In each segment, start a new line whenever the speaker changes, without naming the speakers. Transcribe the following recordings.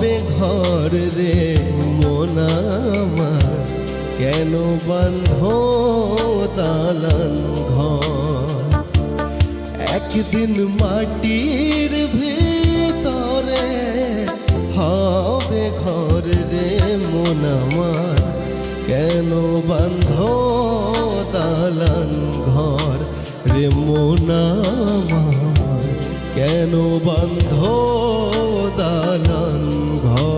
হবে ঘর রে মন আমার, কেন বাঁধো দালান ঘর। একদিন মাটির ভিতরে হবে ঘর রে মন আমার, কেন বাঁধো দালান ঘর রে মন আমার, কেন বাঁধো দালান ঘর।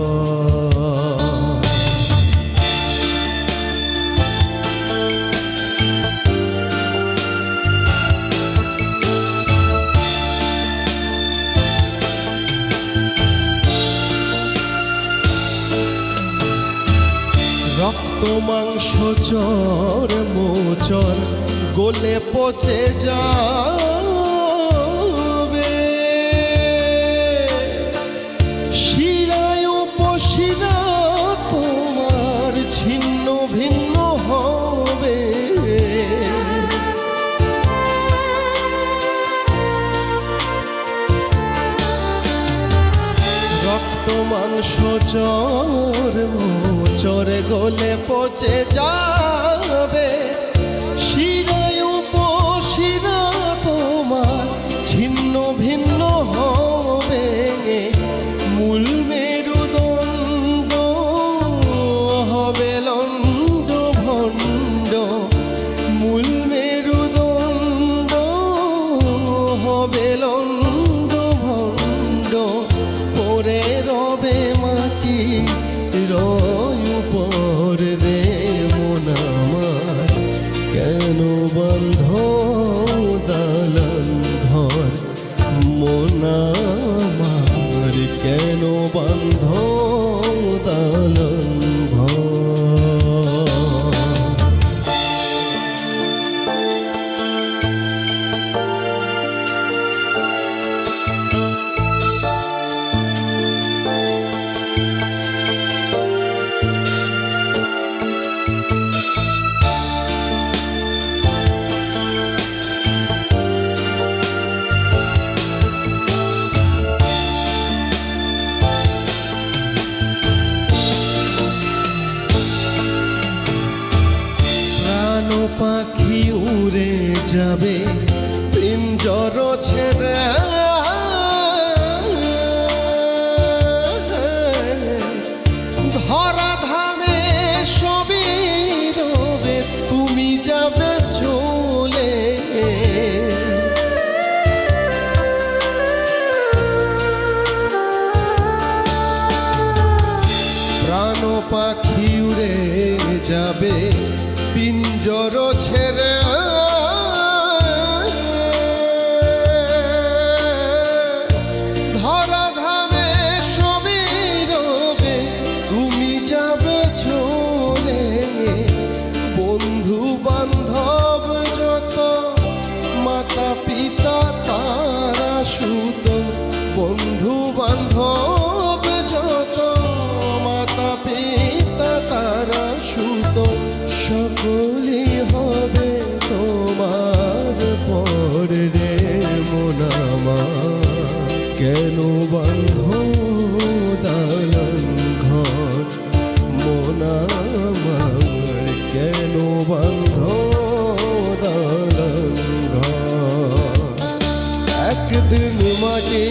রক্ত মাংস চর মোচর গলে পচে যাবে, শিরায় উপশিরা তোমার ছিন্ন ভিন্ন হবে। রক্ত মাংস চর মোচর গলে পচে যাবে, শিরায় উপশিরা তোমার ছিন্ন ভিন্ন হবে। মূল মেরুদণ্ড হবে লণ্ড ভণ্ড, মূল মেরুদণ্ড হবে লণ্ড ভণ্ড, পরে রবে মাটি রয় উপর রে মন আমার, কেন বাঁধো দালান ঘর মন আমার, কেন বাঁধো দালান ঘর। পাখি উড়ে যাবে পিঞ্জর ছেড়ে, ধরা ধামে সবই রবে তুমি যাবে চলে। প্রাণ পাখি উড়ে যাবে পিঞ্জর ছেড়ে, ধরা ধামে সবই রবে তুমি যাবে চলে। বন্ধু বান্ধব যত মাতা পিতা তারা সুত, বন্ধু বান্ধব যত মাতা পিতা তারা সুত, সকলই হবে তোমার পর রে মন আমার, কেন বাঁধো দালান ঘর মন আমার, কেন বাঁধো দালান ঘর। একদিন মাটি